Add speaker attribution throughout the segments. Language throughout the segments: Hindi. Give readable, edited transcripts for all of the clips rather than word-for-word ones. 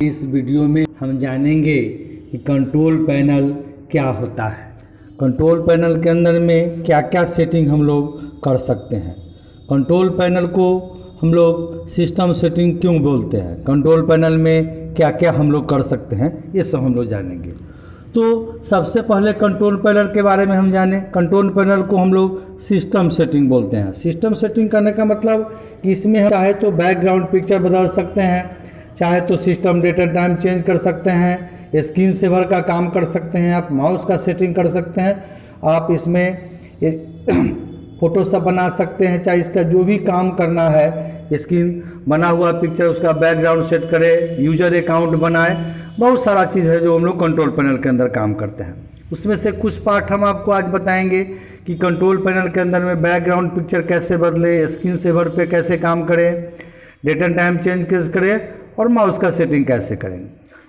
Speaker 1: इस वीडियो में हम जानेंगे कि कंट्रोल पैनल क्या होता है, कंट्रोल पैनल के अंदर में क्या क्या सेटिंग हम लोग कर सकते हैं, कंट्रोल पैनल को हम लोग सिस्टम सेटिंग क्यों बोलते हैं, कंट्रोल पैनल में क्या क्या हम लोग कर सकते हैं, ये सब हम लोग जानेंगे। तो सबसे पहले कंट्रोल पैनल के बारे में हम जानें। कंट्रोल पैनल को हम लोग सिस्टम सेटिंग बोलते हैं। सिस्टम सेटिंग करने का मतलब कि इसमें हम चाहे तो बैकग्राउंड पिक्चर बदल सकते हैं, चाहे तो system date and time change कर सकते हैं, स्क्रीन सेवर का काम कर सकते हैं, आप माउस का सेटिंग कर सकते हैं, आप इसमें फ़ोटो सब बना सकते हैं, चाहे इसका जो भी काम करना है, स्क्रीन बना हुआ पिक्चर उसका बैकग्राउंड सेट करे, यूजर अकाउंट बनाए, बहुत सारा चीज़ है जो हम लोग कंट्रोल पैनल के अंदर काम करते हैं। उसमें से कुछ पार्ट हम आपको आज बताएंगे कि कंट्रोल पैनल के अंदर में बैकग्राउंड पिक्चर कैसे बदले, स्क्रीन सेवर पे कैसे काम करें, डेट एंड टाइम चेंज कैसे करें और माउस का सेटिंग कैसे करें।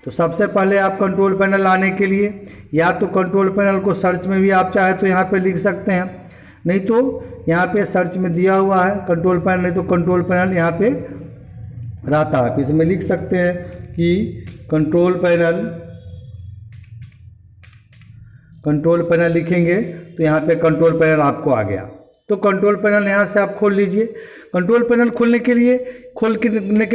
Speaker 1: तो सबसे पहले आप कंट्रोल पैनल लाने के लिए या तो कंट्रोल पैनल को सर्च में भी आप चाहे तो यहाँ पे लिख सकते हैं, नहीं तो यहाँ पे सर्च में दिया हुआ है कंट्रोल पैनल, नहीं तो कंट्रोल पैनल यहाँ पे रहता है, इसमें लिख सकते हैं कि कंट्रोल पैनल लिखेंगे तो यहाँ पे कंट्रोल पैनल आपको आ गया। तो कंट्रोल पैनल यहाँ से आप खोल लीजिए। कंट्रोल पैनल खोलने के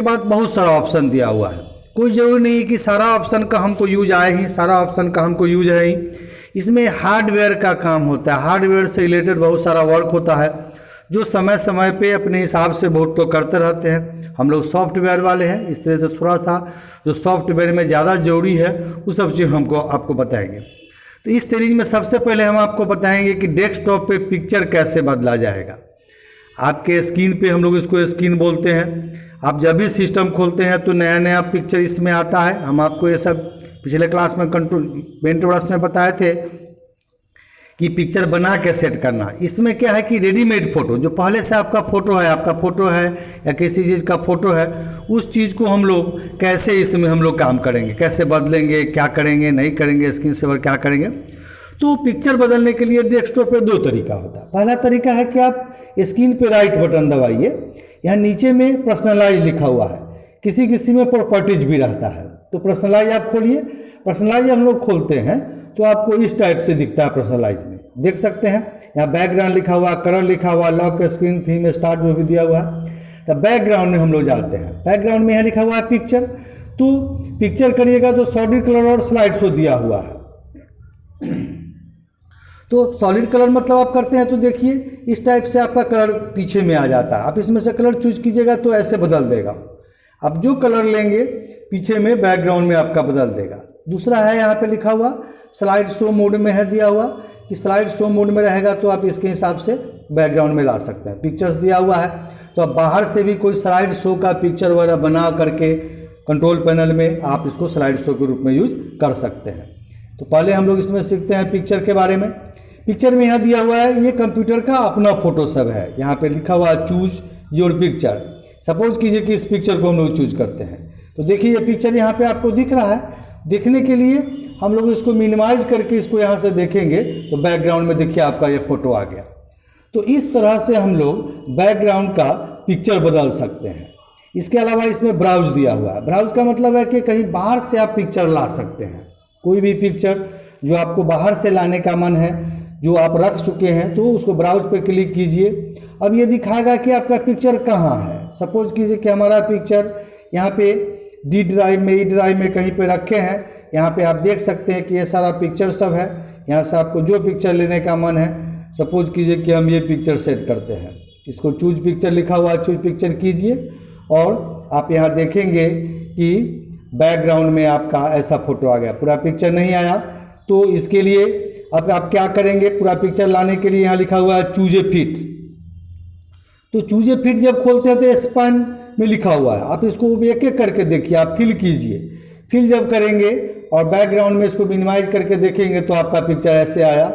Speaker 1: बाद बहुत सारा ऑप्शन दिया हुआ है, कोई ज़रूरी नहीं है कि सारा ऑप्शन का हमको यूज आए ही, सारा ऑप्शन का हमको यूज है ही। इसमें हार्डवेयर का काम होता है, हार्डवेयर से रिलेटेड बहुत सारा वर्क होता है जो समय समय पे अपने हिसाब से बहुत तो करते रहते हैं। हम लोग सॉफ्टवेयर वाले हैं, इस तरह से थोड़ा सा जो सॉफ्टवेयर में ज़्यादा जरूरी है वो सब चीज़ हमको आपको बताएंगे। तो इस सीरीज में सबसे पहले हम आपको बताएंगे कि डेस्कटॉप पे पिक्चर कैसे बदला जाएगा। आपके स्क्रीन पे हम लोग इसको स्क्रीन बोलते हैं, आप जब भी सिस्टम खोलते हैं तो नया नया पिक्चर इसमें आता है। हम आपको ये सब पिछले क्लास में पेंटब्रश में बताए थे कि पिक्चर बना के सेट करना। इसमें क्या है कि रेडीमेड फ़ोटो जो पहले से आपका फ़ोटो है या किसी चीज़ का फ़ोटो है, उस चीज़ को हम लोग कैसे इसमें हम लोग काम करेंगे, कैसे बदलेंगे, क्या करेंगे, नहीं करेंगे, स्क्रीन सेवर क्या करेंगे। तो पिक्चर बदलने के लिए डेस्कटॉप पे दो तरीका होता है। पहला तरीका है कि आप स्क्रीन पे राइट बटन दबाइए, यहाँ नीचे में पर्सनलाइज लिखा हुआ है, किसी में प्रॉपर्टीज भी रहता है, तो पर्सनलाइज आप खोलिए। पर्सनलाइज हम लोग खोलते हैं तो आपको इस टाइप से दिखता है। पर्सनलाइज में देख सकते हैं यहाँ बैकग्राउंड लिखा हुआ, कलर लिखा हुआ, लॉक स्क्रीन थीम स्टार्ट जो भी दिया हुआ है। तो बैकग्राउंड में हम लोग जाते हैं, बैकग्राउंड में यहाँ लिखा हुआ है पिक्चर, तो पिक्चर करिएगा तो सॉलिड कलर और स्लाइड शो दिया हुआ है। तो सॉलिड कलर मतलब आप करते हैं तो देखिए इस टाइप से आपका कलर पीछे में आ जाता है। आप इसमें से कलर चूज कीजिएगा तो ऐसे बदल देगा। आप जो कलर लेंगे पीछे में बैकग्राउंड में आपका बदल देगा। दूसरा है यहाँ पे लिखा हुआ स्लाइड शो मोड में है दिया हुआ कि स्लाइड शो मोड में रहेगा तो आप इसके हिसाब से बैकग्राउंड में ला सकते हैं। पिक्चर्स दिया हुआ है तो आप बाहर से भी कोई स्लाइड शो का पिक्चर वगैरह बना करके कंट्रोल पैनल में आप इसको स्लाइड शो के रूप में यूज कर सकते हैं। तो पहले हम लोग इसमें सीखते हैं पिक्चर के बारे में। पिक्चर में यहाँ दिया हुआ है ये कंप्यूटर का अपना फोटो सब है, यहाँ पे लिखा हुआ है चूज योर पिक्चर। सपोज कीजिए कि इस पिक्चर को हम लोग चूज करते हैं तो देखिए ये पिक्चर यहाँ पे आपको दिख रहा है। देखने के लिए हम लोग इसको मिनिमाइज करके इसको यहाँ से देखेंगे तो बैकग्राउंड में देखिए आपका ये फोटो आ गया। तो इस तरह से हम लोग बैकग्राउंड का पिक्चर बदल सकते हैं। इसके अलावा इसमें ब्राउज दिया हुआ है। ब्राउज का मतलब है कि कहीं बाहर से आप पिक्चर ला सकते हैं, कोई भी पिक्चर जो आपको बाहर से लाने का मन है, जो आप रख चुके हैं, तो उसको ब्राउज पे क्लिक कीजिए। अब ये दिखाएगा कि आपका पिक्चर कहाँ है। सपोज कीजिए कि हमारा पिक्चर यहाँ पे डी ड्राइव में, ई ड्राइव में कहीं पे रखे हैं। यहाँ पे आप देख सकते हैं कि ये सारा पिक्चर सब है। यहाँ से आपको जो पिक्चर लेने का मन है, सपोज कीजिए कि हम ये पिक्चर सेट करते हैं, इसको चूज पिक्चर लिखा हुआ है, चूज पिक्चर कीजिए और आप यहाँ देखेंगे कि बैकग्राउंड में आपका ऐसा फोटो आ गया। पूरा पिक्चर नहीं आया तो इसके लिए अब आप क्या करेंगे, पूरा पिक्चर लाने के लिए यहाँ लिखा हुआ है चूज ए फिट। तो चूज ए फिट जब खोलते हैं तो स्पैन में लिखा हुआ है, आप इसको एक एक करके देखिए, आप फिल कीजिए। फिल जब करेंगे और बैकग्राउंड में इसको मिनिमाइज करके देखेंगे तो आपका पिक्चर ऐसे आया।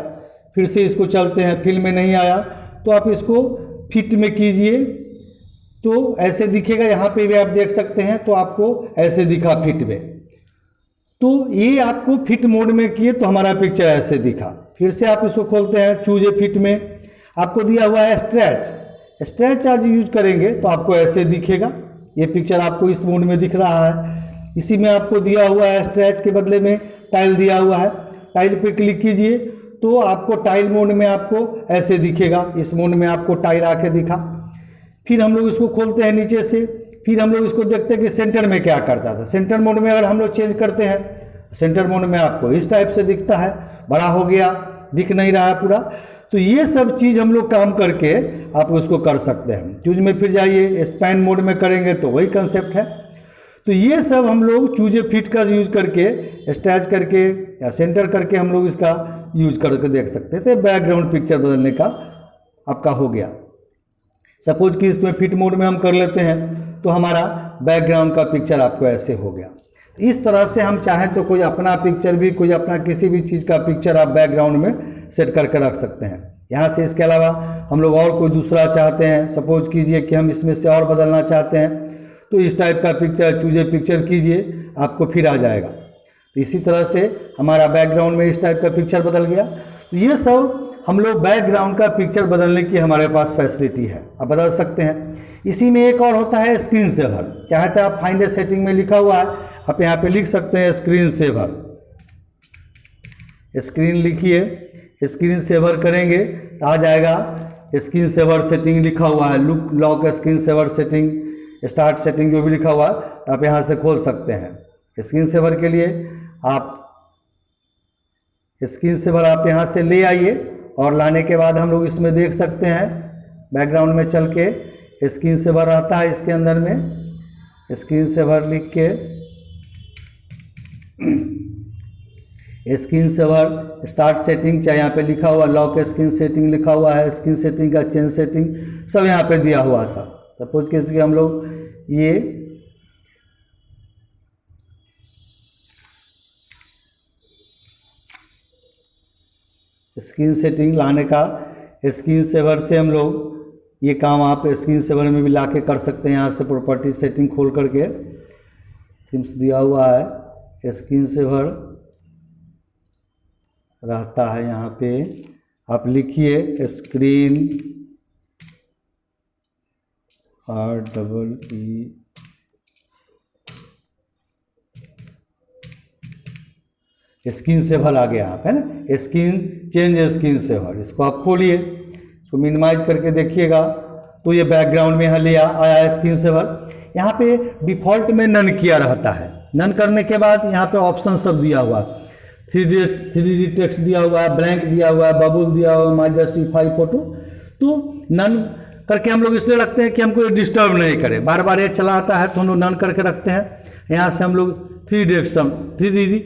Speaker 1: फिर से इसको चलते हैं, फिल में नहीं आया तो आप इसको फिट में कीजिए तो ऐसे दिखेगा। यहाँ पे भी आप देख सकते हैं तो आपको ऐसे दिखा फिट में। तो ये आपको फिट मोड में किए तो हमारा पिक्चर ऐसे दिखा। फिर से आप इसको खोलते हैं चूज ए फिट में, आपको दिया हुआ है स्ट्रेच आज यूज करेंगे तो आपको ऐसे दिखेगा। ये पिक्चर आपको इस मोड में दिख रहा है। इसी में आपको दिया हुआ है स्ट्रेच के बदले में टाइल दिया हुआ है। टाइल पे क्लिक कीजिए तो आपको टाइल मोड में आपको ऐसे दिखेगा। इस मोड में आपको टाइल आके दिखा। फिर हम लोग इसको खोलते हैं नीचे से। फिर हम लोग इसको देखते हैं कि सेंटर में क्या करता था। सेंटर मोड में अगर हम लोग चेंज करते हैं, सेंटर मोड में आपको इस टाइप से दिखता है, बड़ा हो गया, दिख नहीं रहा है पूरा। तो ये सब चीज़ हम लोग काम करके आप उसको कर सकते हैं। चूज में फिर जाइए, स्पैन मोड में करेंगे तो वही कंसेप्ट है। तो ये सब हम लोग चूजे फिट का यूज करके, स्टैच करके या सेंटर करके हम लोग इसका यूज करके देख सकते थे। बैकग्राउंड पिक्चर बदलने का आपका हो गया। सपोज कि इसमें फिट मोड में हम कर लेते हैं तो हमारा बैकग्राउंड का पिक्चर आपको ऐसे हो गया। इस तरह से हम चाहें तो कोई अपना पिक्चर भी, कोई अपना किसी भी चीज़ का पिक्चर आप बैकग्राउंड में सेट करके रख सकते हैं यहाँ से। इसके अलावा हम लोग और कोई दूसरा चाहते हैं, सपोज कीजिए कि हम इसमें से और बदलना चाहते हैं तो इस टाइप का पिक्चर चूजे पिक्चर कीजिए, आपको फिर आ जाएगा। तो इसी तरह से हमारा बैकग्राउंड में इस टाइप का पिक्चर बदल गया। तो ये सब हम लोग बैकग्राउंड का पिक्चर बदलने की हमारे पास फैसिलिटी है, आप बदल सकते हैं। इसी में एक और होता है स्क्रीन सेवर। चाहे तो आप फाइंड सेटिंग में लिखा हुआ है, आप यहाँ पे लिख सकते हैं स्क्रीन सेवर। स्क्रीन लिखिए, स्क्रीन सेवर करेंगे तो आ जाएगा स्क्रीन सेवर सेटिंग लिखा हुआ है। Look lock screen saver setting, start setting जो भी लिखा हुआ है तो आप यहाँ से खोल सकते हैं। स्क्रीन सेवर के लिए आप स्क्रीन सेवर आप यहाँ से ले आइए और लाने के बाद हम लोग इसमें देख सकते हैं बैकग्राउंड में चल के स्क्रीन सेवर रहता है। इसके अंदर में स्क्रीन सेवर लिख के स्क्रीन सेवर स्टार्ट सेटिंग, चाहे यहाँ पे लिखा हुआ लॉक स्क्रीन सेटिंग लिखा हुआ है, स्क्रीन सेटिंग का चेंज सेटिंग सब यहाँ पे दिया हुआ है सब। सपोज कि हम लोग ये स्क्रीन सेटिंग लाने का, स्क्रीन सेवर से हम लोग ये काम आप स्क्रीन सेवर में भी ला के कर सकते हैं। यहाँ से प्रॉपर्टी सेटिंग खोल करके थीम्स दिया हुआ है, स्क्रीन सेवर रहता है यहाँ पे। आप लिखिए स्क्रीन REE स्क्रीन सेवर आ गया आप, है ना, स्क्रीन चेंज स्क्रीन सेवर। इसको आप खोलिए, इसको मिनिमाइज करके देखिएगा तो ये बैकग्राउंड में यहाँ ले आया स्क्रीन सेवर। यहाँ पे डिफ़ॉल्ट में नन किया रहता है। नन करने के बाद यहाँ पे ऑप्शन सब दिया हुआ है, 3D टेक्स्ट दिया हुआ है, ब्लैंक दिया हुआ है, बबल दिया हुआ है, माई जस्टिफाई फोटो। तो नन करके हम लोग इसलिए रखते हैं कि हमको ये डिस्टर्ब नहीं करे, बार बार ये चला आता है तो हम लोग नन करके रखते हैं। यहाँ से हम लोग 3D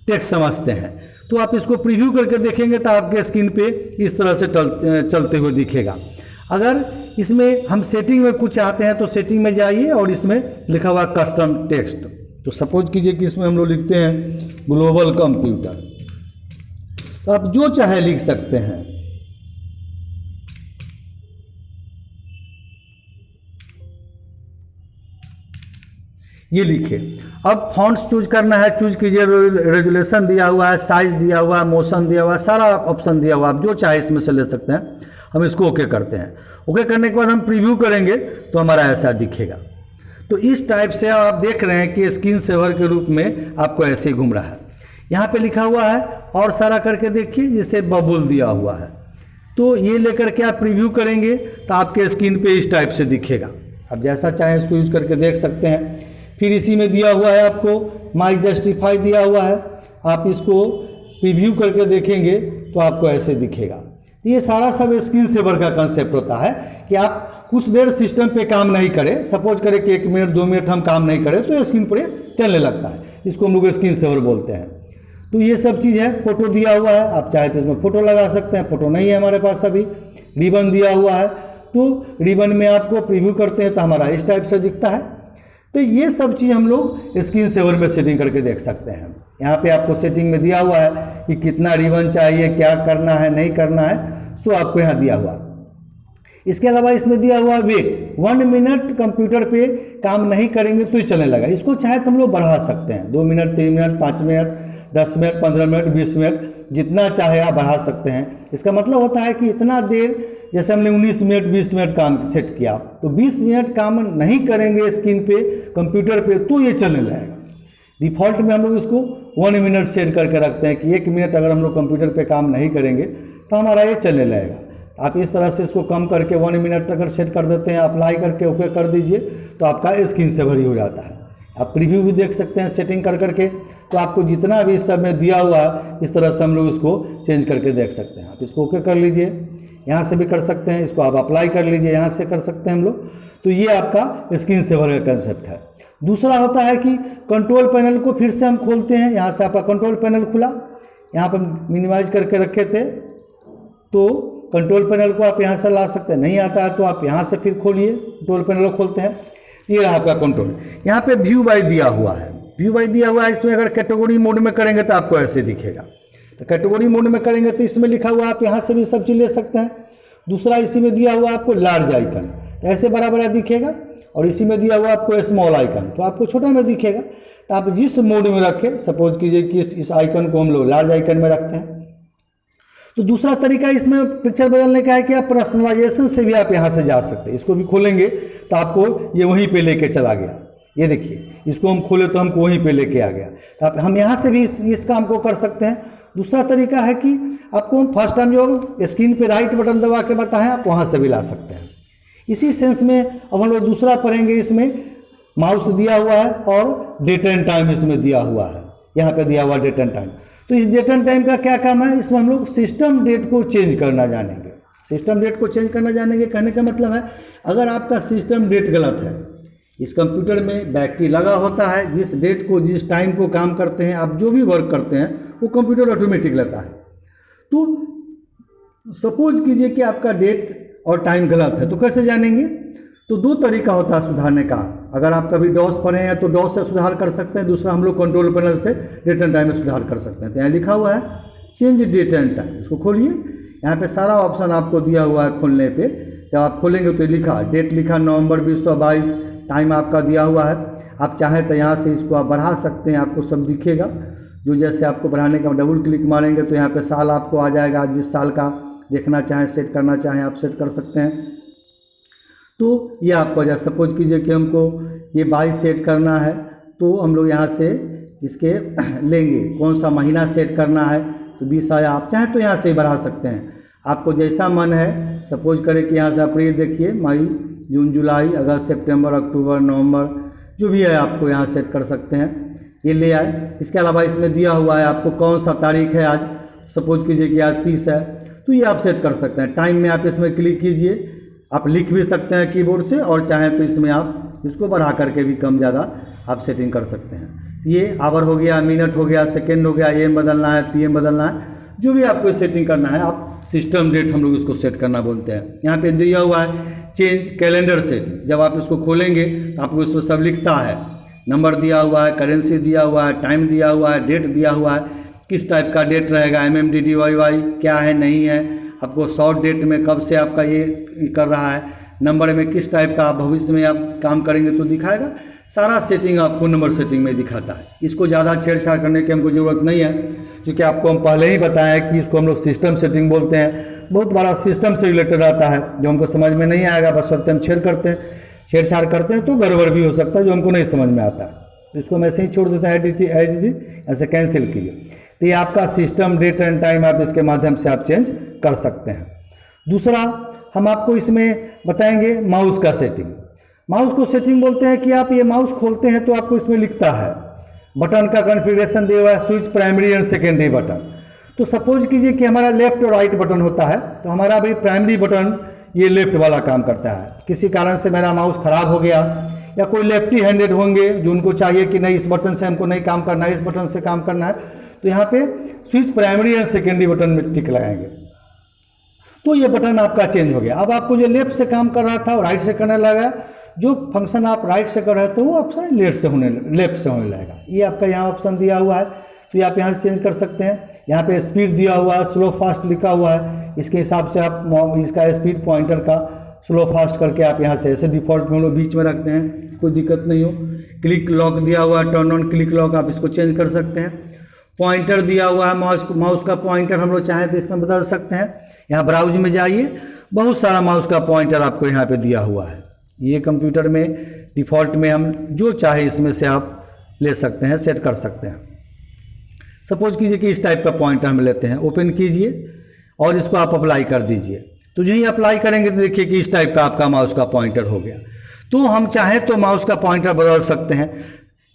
Speaker 1: टेक्स्ट समझते हैं। तो आप इसको प्रीव्यू करके देखेंगे तो आपके स्क्रीन पे इस तरह से चलते हुए दिखेगा। अगर इसमें हम सेटिंग में कुछ चाहते हैं तो सेटिंग में जाइए और इसमें लिखा हुआ कस्टम टेक्स्ट। तो सपोज कीजिए कि इसमें हम लोग लिखते हैं ग्लोबल कंप्यूटर, तो आप जो चाहे लिख सकते हैं। ये लिखिए। अब फॉन्ट्स चूज करना है, चूज कीजिए। रेजुलेशन दिया हुआ है, साइज दिया हुआ है, मोशन दिया हुआ है, सारा ऑप्शन दिया हुआ है, आप जो चाहे इसमें से ले सकते हैं। हम इसको ओके करते हैं। ओके करने के बाद हम प्रीव्यू करेंगे तो हमारा ऐसा दिखेगा। तो इस टाइप से आप देख रहे हैं कि स्क्रीन सेवर के रूप में आपको ऐसे ही घूम रहा है। यहाँ पे लिखा हुआ है और सारा करके देखिए, जैसे बबुल दिया हुआ है। तो ये लेकर के आप प्रीव्यू करेंगे तो आपके स्क्रीन पे इस टाइप से दिखेगा। आप जैसा चाहें इसको यूज करके देख सकते हैं। फिर इसी में दिया हुआ है आपको माई जस्टिफाई दिया हुआ है, आप इसको प्रीव्यू करके देखेंगे तो आपको ऐसे दिखेगा। तो ये सारा सब स्क्रीन सेवर का कंसेप्ट होता है कि आप कुछ देर सिस्टम पे काम नहीं करें, सपोज करें कि 1 मिनट 2 मिनट हम काम नहीं करें तो ये स्क्रीन पर चलने लगता है। इसको हम लोग स्क्रीन सेवर बोलते हैं। तो ये सब चीज़ है। फोटो दिया हुआ है, आप चाहे तो इसमें फ़ोटो लगा सकते हैं, फ़ोटो नहीं है हमारे पास अभी। रिबन दिया हुआ है, तो रिबन में आपको प्रीव्यू करते हैं तो हमारा इस टाइप से दिखता है। तो ये सब चीज़ हम लोग स्क्रीन सेवर में सेटिंग करके देख सकते हैं। यहाँ पे आपको सेटिंग में दिया हुआ है कि कितना रिबन चाहिए, क्या करना है, नहीं करना है, सो आपको यहाँ दिया हुआ। इसके अलावा इसमें दिया हुआ वेट, 1 मिनट कंप्यूटर पे काम नहीं करेंगे तो ही चलने लगा। इसको चाहे तो हम लोग बढ़ा सकते हैं, 2 minute, 3 minute, 5 minute, 10 minute, 15 minute, 20 minute, जितना चाहे आप बढ़ा सकते हैं। इसका मतलब होता है कि इतना देर, जैसे हमने 19 मिनट 20 मिनट काम सेट किया तो 20 मिनट काम नहीं करेंगे स्क्रीन पे कंप्यूटर पे तो ये चलने लगेगा। डिफ़ॉल्ट में हम लोग इसको 1 मिनट सेट करके रखते हैं कि 1 मिनट अगर हम लोग कंप्यूटर पे काम नहीं करेंगे तो हमारा ये चलने लगेगा। आप इस तरह से इसको कम करके 1 मिनट अगर सेट कर देते हैं, अप्लाई करके ओके कर दीजिए तो आपका स्क्रीन सेवर ही हो जाता है। आप प्रीव्यू भी देख सकते हैं सेटिंग कर करके, तो आपको जितना भी इस सब में दिया हुआ है इस तरह से हम लोग इसको चेंज करके देख सकते हैं। आप इसको ओके कर लीजिए, यहाँ से भी कर सकते हैं, इसको आप अप्लाई कर लीजिए, यहाँ से कर सकते हैं हम लोग। तो ये आपका स्क्रीन सेवर का कंसेप्ट है। दूसरा होता है कि कंट्रोल पैनल को फिर से हम खोलते हैं। यहाँ से आपका कंट्रोल पैनल खुला, यहाँ पर मिनिमाइज करके रखे थे तो कंट्रोल पैनल को आप यहाँ से ला सकते हैं। नहीं आता है तो आप यहाँ से फिर खोलिए, कंट्रोल पैनल को खोलते हैं। ये रहा आपका कंट्रोल। यहाँ पे व्यू बाय दिया हुआ है, व्यू बाय दिया हुआ है। इसमें अगर कैटेगरी मोड में करेंगे तो आपको ऐसे दिखेगा। तो कैटेगरी मोड में करेंगे तो इसमें लिखा हुआ आप यहाँ से भी सब चीज़ ले सकते हैं। दूसरा इसी में दिया हुआ आपको लार्ज आइकन, तो ऐसे बड़ा बड़ा दिखेगा, और इसी में दिया हुआ आपको स्मॉल आइकन, तो आपको छोटा में दिखेगा। तो आप जिस मोड में रखें, सपोज कीजिए कि इस आइकन को हम लोग लार्ज आइकन में रखते हैं। तो दूसरा तरीका इसमें पिक्चर बदलने का है कि आप पर्सनलाइजेशन से भी आप यहाँ से जा सकते हैं। इसको भी खोलेंगे तो आपको ये वहीं पे लेके चला गया। ये देखिए, इसको हम खोले तो हमको वहीं पे लेके आ गया। तो आप हम यहाँ से भी इस काम को कर सकते हैं। दूसरा तरीका है कि आपको हम फर्स्ट टाइम जो स्क्रीन पे राइट बटन दबा के बताएं, आप वहाँ से भी ला सकते हैं। इसी सेंस में अब हम लोग दूसरा पढ़ेंगे। इसमें माउस दिया हुआ है और डेट एंड टाइम इसमें दिया हुआ है, यहाँ पे दिया हुआ डेट एंड टाइम। तो इस डेट एंड टाइम का क्या काम है, इसमें हम लोग सिस्टम डेट को चेंज करना जानेंगे। सिस्टम डेट को चेंज करना जानेंगे कहने का मतलब है, अगर आपका सिस्टम डेट गलत है, इस कंप्यूटर में बैटरी लगा होता है, जिस डेट को जिस टाइम को काम करते हैं, आप जो भी वर्क करते हैं वो कंप्यूटर ऑटोमेटिक लेता है। तो सपोज कीजिए कि आपका डेट और टाइम गलत है, तो कैसे जानेंगे? तो दो तरीका होता है सुधारने का। अगर आप कभी डॉस पढ़े हैं तो डॉस से सुधार कर सकते हैं, दूसरा हम लोग कंट्रोल पैनल से डेट एंड टाइम में सुधार कर सकते हैं। तो यहाँ लिखा हुआ है चेंज डेट एंड टाइम, इसको खोलिए। यहाँ पे सारा ऑप्शन आपको दिया हुआ है खोलने पे। जब आप खोलेंगे तो लिखा डेट, लिखा नवंबर 2022, टाइम आपका दिया हुआ है। आप चाहें तो यहाँ से इसको आप बढ़ा सकते हैं, आपको सब दिखेगा। जो जैसे आपको बढ़ाने का डबल क्लिक मारेंगे तो यहाँ पे साल आपको आ जाएगा। जिस साल का देखना चाहें, सेट करना चाहें, आप सेट कर सकते हैं। तो ये आपको जैसे सपोज कीजिए कि हमको ये 22 सेट करना है, तो हम लोग यहाँ से इसके लेंगे कौन सा महीना सेट करना है, तो 20 आया। आप चाहें तो यहाँ से ही बढ़ा सकते हैं, आपको जैसा मन है। सपोज करें कि यहाँ से अप्रैल देखिए, मई, जून, जुलाई, अगस्त, सितंबर, अक्टूबर, नवंबर, जो भी है आपको यहाँ सेट कर सकते हैं। ये ले आए। इसके अलावा इसमें दिया हुआ है आपको कौन सा तारीख है आज। सपोज कीजिए कि आज 30 है, तो ये आप सेट कर सकते हैं। टाइम में आप इसमें क्लिक कीजिए, आप लिख भी सकते हैं कीबोर्ड से, और चाहें तो इसमें आप इसको बढ़ा करके भी कम ज़्यादा आप सेटिंग कर सकते हैं। ये आवर हो गया, मिनट हो गया, सेकेंड हो गया, AM बदलना है, PM बदलना है, जो भी आपको सेटिंग करना है आप सिस्टम डेट हम लोग इसको सेट करना बोलते हैं। यहाँ पे दिया हुआ है चेंज कैलेंडर सेटिंग। जब आप इसको खोलेंगे तो आपको इसमें सब लिखता है, नंबर दिया हुआ है, करेंसी दिया हुआ है, टाइम दिया हुआ है, डेट दिया हुआ है, किस टाइप का डेट रहेगा, MMDDYY क्या है नहीं है, आपको शॉर्ट डेट में कब से आपका ये कर रहा है, नंबर में किस टाइप का आप भविष्य में आप काम करेंगे तो दिखाएगा। सारा सेटिंग आपको नंबर सेटिंग में दिखाता है। इसको ज़्यादा छेड़छाड़ करने की हमको ज़रूरत नहीं है, क्योंकि आपको हम पहले ही बताया है कि इसको हम लोग सिस्टम सेटिंग बोलते हैं। बहुत बड़ा सिस्टम से रिलेटेड आता है, जो हमको समझ में नहीं आएगा, बस हम छेड़छाड़ करते हैं तो गड़बड़ भी हो सकता है, जो हमको नहीं समझ में आता है। तो इसको हम ऐसे ही छोड़ देते हैं, ऐसे कैंसिल कीजिए। तो ये आपका सिस्टम डेट एंड टाइम आप इसके माध्यम से आप चेंज कर सकते हैं। दूसरा हम आपको इसमें बताएंगे माउस का सेटिंग। माउस को सेटिंग बोलते हैं कि आप ये माउस खोलते हैं तो आपको इसमें लिखता है बटन का कॉन्फ़िगरेशन दिया हुआ है, switch primary and secondary button. तो सपोज कीजिए कि हमारा लेफ्ट और राइट बटन होता है, तो हमारा भी प्राइमरी बटन ये लेफ्ट वाला काम करता है। किसी कारण से मेरा माउस ख़राब हो गया, या कोई लेफ्टी हैंडेड होंगे जो उनको चाहिए कि नहीं इस बटन से हमको नहीं काम करना है, इस बटन से काम करना है, तो यहाँ पे switch primary and secondary button में टिक लगाएंगे तो ये बटन आपका चेंज हो गया। अब आपको जो लेफ्ट से काम कर रहा था और राइट से करने लगा, जो फंक्शन आप राइट से कर रहे थे वो आपसे लेफ्ट से होने लगेगा। ये आपका यहाँ ऑप्शन दिया हुआ है, तो आप यहाँ से चेंज कर सकते हैं। यहाँ पे स्पीड दिया हुआ है, स्लो फास्ट लिखा हुआ है, इसके हिसाब से आप इसका स्पीड पॉइंटर का स्लो फास्ट करके आप यहाँ से ऐसे डिफ़ॉल्ट में हम लोग बीच में रखते हैं, कोई दिक्कत नहीं हो। क्लिक लॉक दिया हुआ है, टर्न ऑन क्लिक लॉक, आप इसको चेंज कर सकते हैं। पॉइंटर दिया हुआ है, माउस का पॉइंटर हम लोग चाहें तो इसमें बदल सकते हैं। यहाँ ब्राउज में जाइए, बहुत सारा माउस का पॉइंटर आपको यहाँ पे दिया हुआ है। ये कंप्यूटर में डिफ़ॉल्ट में हम जो चाहे इसमें से आप ले सकते हैं, सेट कर सकते हैं। सपोज कीजिए कि इस टाइप का पॉइंटर हम लेते हैं, ओपन कीजिए और इसको आप अप्लाई कर दीजिए। तो यही अप्लाई करेंगे तो देखिए कि इस टाइप का आपका माउस का पॉइंटर हो गया। तो हम चाहें तो माउस का पॉइंटर बदल सकते हैं।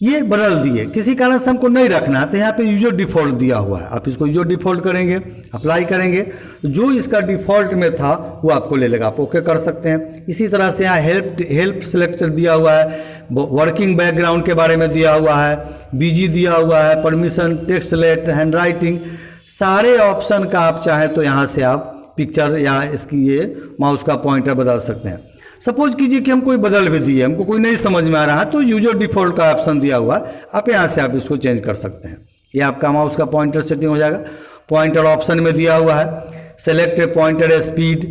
Speaker 1: ये बदल दिए, किसी कारण से हमको नहीं रखना है तो यहाँ पे यूजर डिफ़ॉल्ट दिया हुआ है, आप इसको यूजर डिफ़ॉल्ट करेंगे, अप्लाई करेंगे तो जो इसका डिफ़ॉल्ट में था वो आपको ले लेगा, आप ओके कर सकते हैं। इसी तरह से यहाँ हेल्प सेलेक्टर दिया हुआ है, वर्किंग बैकग्राउंड के बारे में दिया हुआ है, बीजी दिया हुआ है, permission, text select, hand writing, सारे ऑप्शन का आप चाहें तो यहाँ से आप पिक्चर या इसकी ये माउस का पॉइंटर बदल सकते हैं। सपोज कीजिए कि हम कोई बदल भी दिए, हमको कोई नहीं समझ में आ रहा है तो यूजर डिफ़ॉल्ट का ऑप्शन दिया हुआ है, आप यहाँ से आप इसको चेंज कर सकते हैं। ये आपका माउस का पॉइंटर सेटिंग हो जाएगा। पॉइंटर ऑप्शन में दिया हुआ है, select pointer speed,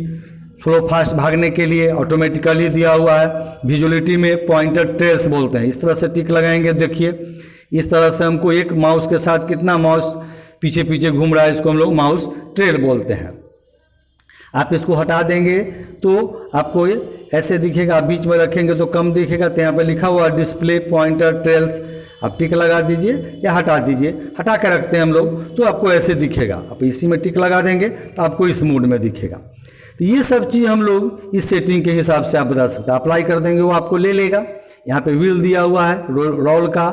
Speaker 1: slow fast भागने के लिए ऑटोमेटिकली दिया हुआ है। विजुअलिटी में पॉइंटर ट्रेस बोलते हैं, इस तरह से टिक लगाएंगे। देखिए इस तरह से हमको एक माउस के साथ कितना माउस पीछे पीछे घूम रहा है, इसको हम लोग माउस ट्रेल बोलते हैं। आप इसको हटा देंगे तो आपको ये ऐसे दिखेगा, आप बीच में रखेंगे तो कम दिखेगा। तो यहाँ पे लिखा हुआ डिस्प्ले पॉइंटर ट्रेल्स, आप टिक लगा दीजिए या हटा दीजिए, हटा के रखते हैं हम लोग तो आपको ऐसे दिखेगा। आप इसी में टिक लगा देंगे तो आपको इस मोड में दिखेगा। तो ये सब चीज़ हम लोग इस सेटिंग के हिसाब से आप बता सकते हैं। अप्लाई कर देंगे वो आपको ले लेगा। यहाँ पे व्हील दिया हुआ है रोल का,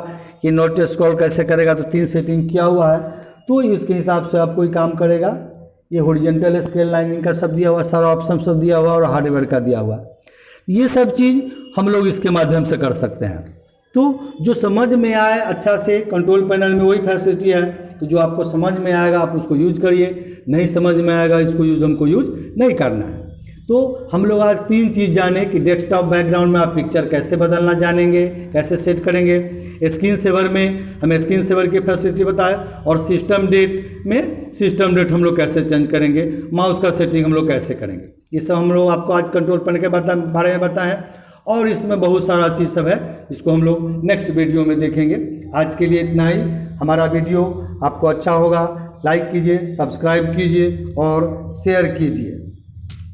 Speaker 1: ये नोट स्क्रॉल कैसे करेगा तो 3 सेटिंग किया हुआ है, तो इसके हिसाब से आप कोई काम करेगा। ये हॉरिजॉन्टल स्केल लाइनिंग का सब दिया हुआ, सारा ऑप्शन सब दिया हुआ और हार्डवेयर का दिया हुआ। ये सब चीज़ हम लोग इसके माध्यम से कर सकते हैं। तो जो समझ में आए अच्छा से, कंट्रोल पैनल में वही फैसिलिटी है कि जो आपको समझ में आएगा आप उसको यूज करिए, नहीं समझ में आएगा इसको हमको यूज नहीं करना है। तो हम लोग आज 3 चीज़ जाने कि डेस्कटॉप बैकग्राउंड में आप पिक्चर कैसे बदलना जानेंगे, कैसे सेट करेंगे, स्क्रीन सेवर में हमें स्क्रीन सेवर की फैसिलिटी बताए, और सिस्टम डेट में सिस्टम डेट हम लोग कैसे चेंज करेंगे, माउस का सेटिंग हम लोग कैसे करेंगे। ये सब हम लोग आपको आज कंट्रोल पैनल के बारे में बताएं, और इसमें बहुत सारा चीज़ सब है, इसको हम लोग नेक्स्ट वीडियो में देखेंगे। आज के लिए इतना ही। हमारा वीडियो आपको अच्छा होगा, लाइक कीजिए, सब्सक्राइब कीजिए और शेयर कीजिए।